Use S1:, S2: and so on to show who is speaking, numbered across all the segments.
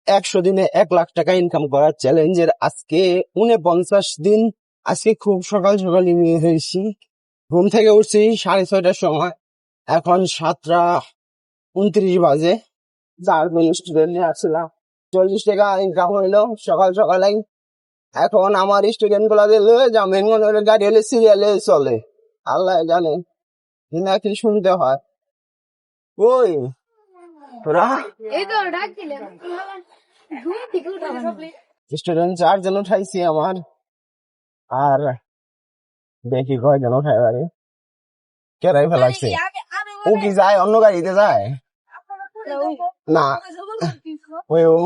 S1: 100 দিনে 1 লাখ টাকা ইনকাম করার চ্যালেঞ্জের আজকে 49 দিন। আজকে খুব সকাল সকাল নিয়ে হয়েছি, ঘুম থেকে উঠছি 6:30টার সময়, এখন 7টা 29 বাজে। 4 জন স্টুডেন্ট নিয়ে আসছিলাম, 40 টাকা ইনকাম হইলো সকাল সকালে। এখন আমার স্টুডেন্ট গুলা জামিন গাড়ি হলে সিরিয়ালে চলে, আল্লাহ জানে কি শুনতে হয়। ওই তোরা স্টুডেন্ট 4 জন উঠাইছি আমার, আর দেখি কয়জন উঠাই পারে। কেরাই ফেলাইছে, ও কি যায় অন্য গাড়িতে যায় না, ওই ও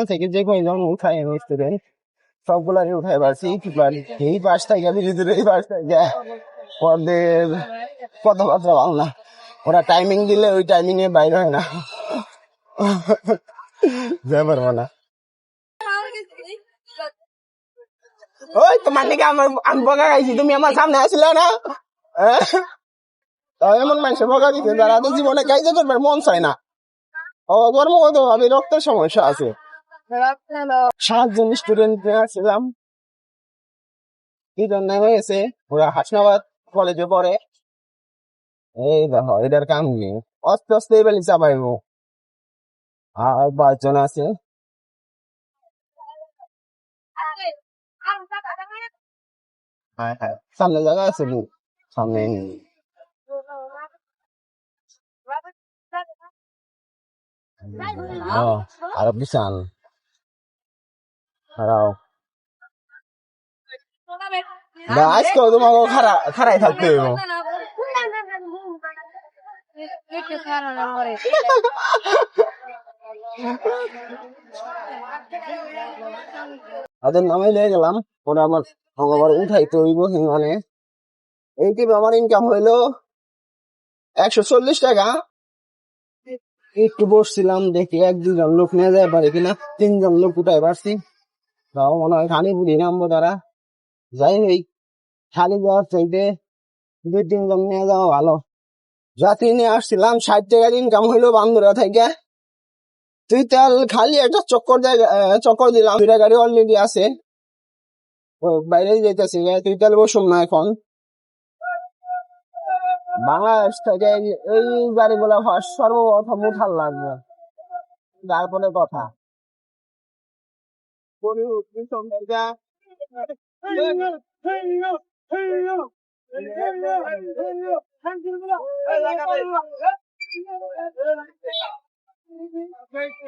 S1: থেকে যে কয়জন উঠাই স্টুডেন্ট সবগুলারই উঠাই পারছি। এই পাশ থেকে ভিতরে এই পাশ থেকে ওদের কথাবার্তা ভালো না, ওরা টাইমিং দিলে ওই টাইমিং এ বাইরে হয় না, যাই পারবো না। ওই তোমার নাকি আমি বকা খাইছি, তুমি আমার সামনে আসলে না, এমন মানুষ বকা দিচ্ছে যারা জীবনে কাইতে করবার মন চায় না। কর্মগত ভাবে রক্তের সমস্যা আছে। 7 জন স্টুডেন্ট ছিলাম, 2 জন হয়েছে, ওরা হাসনাবাদ কলেজে পড়ে। এই দেখো এটার কাম নেই, আস্তে আস্তে এবার চাপাইব। আর 5 জন আছে, সামনে জায়গা আছে, সামনে আরো বিশাল খারাপ। আজকে তোমাকে খারাই থাকতে হইব। ওদের নামে লেগে গেলাম, ওরা আমার উঠাইতে হইব। মানে এই টিপে আমার ইনকাম হইলো 140 টাকা। একটু বসছিলাম, দেখি 1-2 জন লোক নিয়ে যায় পারে কিনা, 3 জন লোক উঠাই পারছি। তাও মনে হয় খানি বুড়ি নামবো তারা, যাই হই খালি যাওয়ার চাইতে 2-3 জন নিয়ে যাওয়া ভালো। যাত্রী নিয়ে আসছিলাম, 60 টাকার ইনকাম হইলো বান্দুরা থেকে। তুই তেল খালি একটা চক্কর দিলাম, 2টা গাড়ি অলরেডি আছে, বাইরে যেতেছি। তুই তেল বসুন না এখন। বাংলাদেশ থেকে এই গাড়িগুলা সর্বপ্রথম উঠার লাগবে, তারপরে কথা।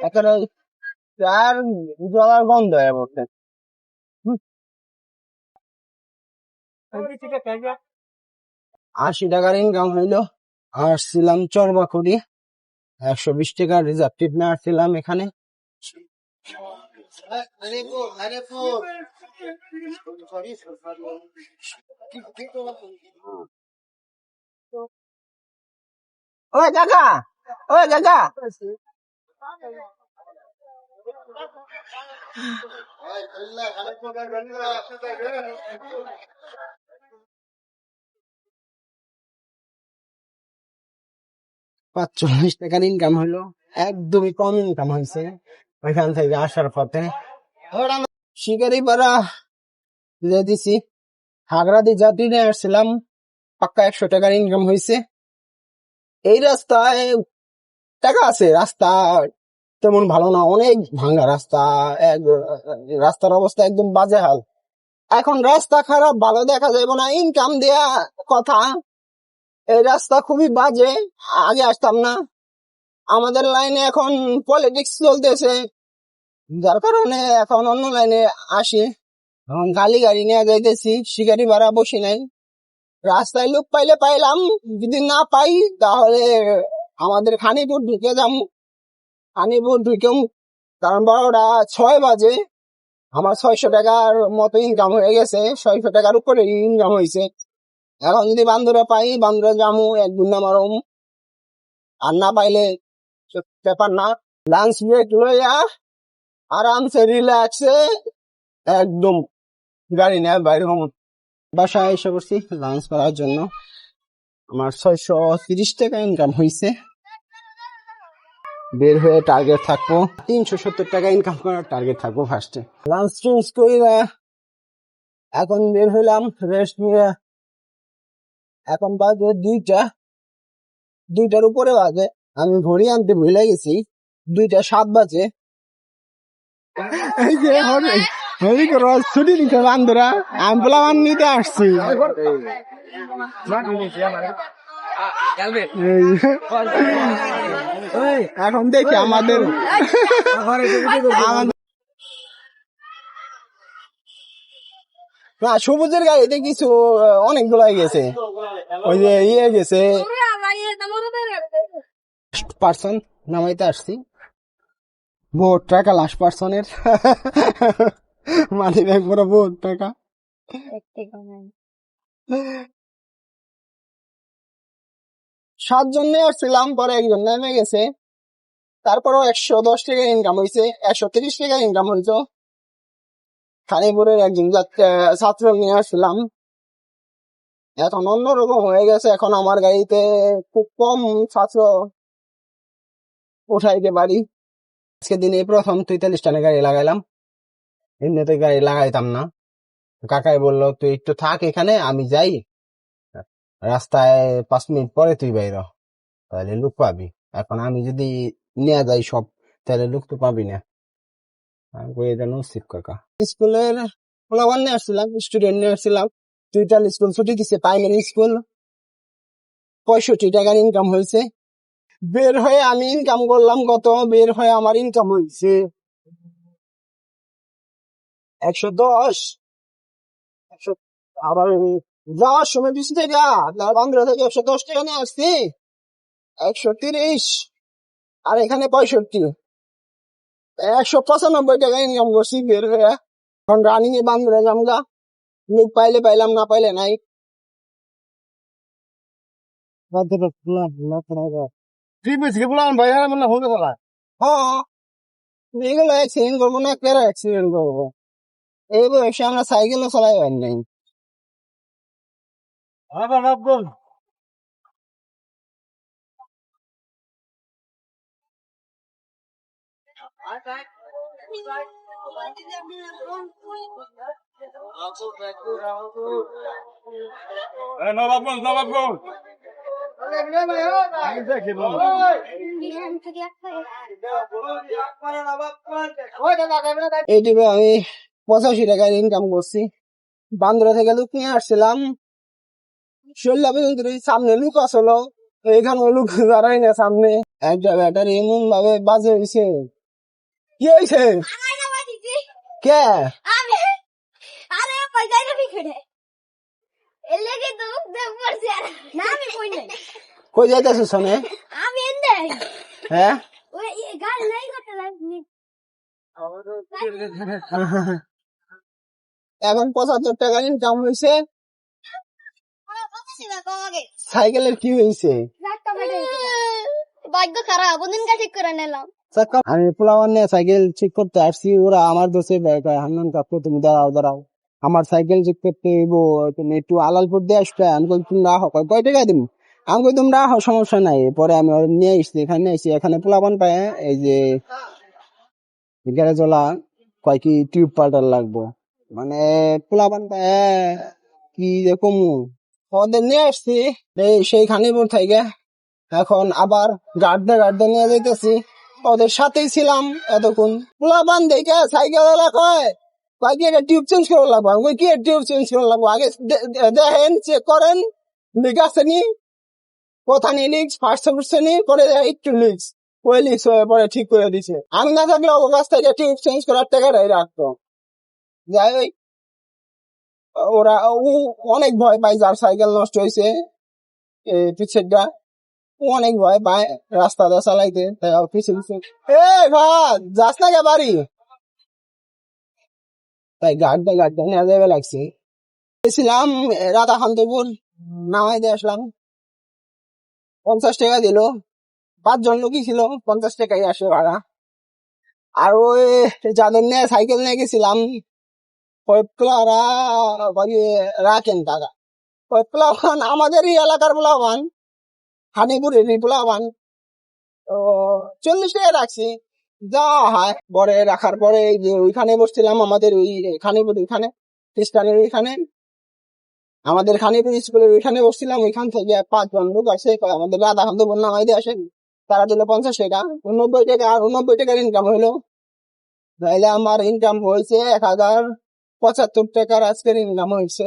S1: এখানে চার জলার গন্ধ হয়ে পড়ছে। 80 টাকার ইনকাম হইলো। আসছিলাম চরবাখুরি, 120 টাকার রিজার্ভ টিপ নিয়ে আসছিলাম এখানে। ওই কাকা, ওই কাকা, ৳45 ইনকাম হইলো, একদমই কম ইনকাম হয়েছে ওইখান থেকে আসার পথে। শিকারি পাড়া দিয়ে দিছি, হাগরা দিয়ে যাত্রী নিয়ে আসছিলাম, পাক্কা 100 টাকার ইনকাম হয়েছে। এই রাস্তায় টাকা আছে, রাস্তা তেমন ভালো না, অনেক ভাঙা রাস্তা, রাস্তার অবস্থা একদম বাজে হাল। এখন রাস্তা খারাপ, ভালো দেখা যাবে না, ইনকাম দেয়া কথা। এই রাস্তা খুবই বাজে, আগে আসতাম না। আমাদের লাইনে এখন পলিটিক্স চলতেছে, যার কারণে এখন অন্য লাইনে আসি। এখন খালি গাড়ি নিয়ে যাইতেছি, শিকারি ভাড়া বসি নাই। রাস্তায় লোক পাইলে পাইলাম, যদি না পাই তাহলে আমাদের খানিপুর ঢুকে যাম। খানিপুর ঢুকে, কারণ 12টা 6 বাজে, আমার 600 টাকার মতো ইনকাম হয়ে গেছে, 600 টাকার উপরে ইনকাম হয়েছে। এখন যদি বান্দুরা পাই, বান্দুরা যামু, 1 ঘন্টা মারম, আর না পাইলে ব্যাপার না। লাঞ্চ ব্রেক লইয়া আরামসে রিল্যাক্সে একদম গাড়ি নিয়ে বাইরে হম। বাসায় এসে করছি লাঞ্চ করার জন্য। আমার 630 টাকা ইনকাম হয়েছে। বের হয়ে টার্গেট থাকবো 370 টাকা ইনকাম করার টার্গেট থাকবো ফার্স্টে। লাঞ্চ চেঞ্জ করে এখন বের হইলাম রেস্ট নিয়ে। এখন বাজে 2টার উপরে বাজে। আমি ঘড়ি আনতে ভুলে গেছি, 2টা 7 বাজে। এই যে ছুটি দিচ্ছে বান্ধরা, আমি পোলাপান নিতে আসছি। এখন দেখি আমাদের না, সবুজের গাড়িতে কিছু অনেকগুলাই গেছে। ওই যে গেছে পার্সন নামাইতে আসছি। বহুত টাকা লাস্ট পার্সনের মানি ব্যাগ পুরো বহুত টাকা। 7 জন নিয়ে আসছিলাম, পরে একজন নেমে গেছে। তারপরও 110 টাকা ইনকাম হয়েছে, 130 টাকা ইনকাম হয়েছে। খানিপুরের একজন ছাত্র নিয়ে আসছিলাম। এখন অন্যরকম হয়ে গেছে, এখন আমার গাড়িতে খুব কম ছাত্র উঠাইতে পারি। আজকে দিনে প্রথম 43 টাকা গাড়ি লাগাইলাম, এমনিতে গাড়ি লাগাইতাম না। কাকাই বললো তুই একটু থাক এখানে, আমি যাই, রাস্তায় 5 মিনিট পরে তুই বাইর হ, তাহলে লোক পাবি। এখন আমি যদি নিয়ে যাই সব, তাহলে লোক তো পাবি না। আমি কই এটা নসিব কাকা। স্কুলের পোলাপান নিয়ে আসছিলাম, স্টুডেন্ট নিয়ে আসছিলাম। 2টা স্কুল ছুটি দিছে, প্রাইমারি স্কুল। 65 টাকার ইনকাম হয়েছে। বের হয়ে আমি ইনকাম করলাম কত, বের হয়ে আমার ইনকাম হয়েছে 110। আবার যাওয়ার সময় 20 টাকা, বান্ধব থেকে 110 টাকা নিয়ে আসছি, 130। আর এখানে 65, 195 টাকা ইনকাম করছি বের হয়ে। এখন রানিং এ বান্ধবে জামগা, লোক পাইলে পাইলাম, না পাইলে নাই। হ্যাঁ, এগুলো অ্যাক্সিডেন্ট করবো না, কেরা অ্যাক্সিডেন্ট করবো? এই বয়সে আমরা সাইকেলও চালাই হয় নাই। এইটিতে আমি 85 টাকার ইনকাম করছি। বান্দরা থেকে লুক নিয়ে আসছিলাম, সামনে লুক আসলো, এখানে লুক দাঁড়াই না সামনে। একটা ব্যাটারি এমন ভাবে বাজে হয়েছে। কি হয়েছে? কে কই যাইতেছ শোনে? হ্যাঁ, এখন 75 টাকা ইনকাম হয়েছে। সাইকেলের কি হয়েছে?
S2: ভাগ্য খারাপ, ওদিন কা ঠিক করে নিলাম।
S1: আমি পোলাওয়ান নিয়ে সাইকেল ঠিক করতে আসছি, ওরা আমার দোষে হান্নান কাকু তুমি দাঁড়াও দাঁড়াও, আমার সাইকেল ঠিক করতে তুমি একটু আলালপুর দিয়ে আসবে। আমি কই তুমি রাখো, কয় টাকা দিম? আমি কই তুমি রাখো, সমস্যা নাই। পরে আমি ওর নিয়ে এসছি, এখানে এসেছি। এখানে পোলাপান পায়, এই যে গ্যারেজওয়ালা কয় কি টিউব পাল্টার লাগবো, মানে পোলাপান পায় কি রকম। ওদের নিয়ে আসছি সেই খানিপুর থেকে। এখন আবার গাড়তে নিয়ে যেতেছি। ওদের সাথেই ছিলাম এতক্ষণ। পোলাপান দেখে সাইকেল কয় কি একটা টিউব চেঞ্জ করে লাগবো। আমি কি টিউব চেঞ্জ করে লাগবো? আগে দেখেন, চেক করেন লিক আছে নি, কোথা নিয়ে লিক্স, ফার্স্ট নি, পরে একটু লিক্স, ওই লিক্স হয়ে পরে ঠিক করে দিছে। আমি না থাকলে ওর কাছ থেকে টিউব চেঞ্জ করার টাকাটাই রাখতো। যাই হোক, ওরা অনেক ভয় পায় যার সাইকেল নষ্ট হয়েছে, পিছেরটা অনেক ভয় পায় রাস্তাটা চালাইতে। যাস না কে বাড়ি, তাই গাড়তে নিয়ে যাবে লাগছে। গেছিলাম রাধাকান্তপুর, নামাই দিয়ে আসলাম। 50 টাকা দিল, 5 জন লোকই ছিল, 50 টাকাই আসে ভাড়া। আর ওই যাদের নিয়ে সাইকেল নিয়ে গেছিলাম, ওই প্লারা রাখেন টাকা, ওই প্লাবান আমাদেরই এলাকার প্লাবান, হানিপুরেরই প্লাবান। তো 40 টাকা রাখছি, যা হয় পরে রাখার পরে এই যে ওইখানে বসছিলাম, আমাদের খানিপুর ওইখানে খ্রিস্টানের ওইখানে, আমাদের খানিপুর স্কুলের ওইখানে বসছিলাম। ওইখান থেকে 5 জন লোক আসে, কয় আমাদের আধা ঘন্টা বন্যা মাইদে আসেন, তারা দিল 50 টাকা, 90 টাকা। আর 90 টাকার ইনকাম হইলো, তাইলে আমার ইনকাম হয়েছে 1075 টাকার আজকের ইনকাম হয়েছে।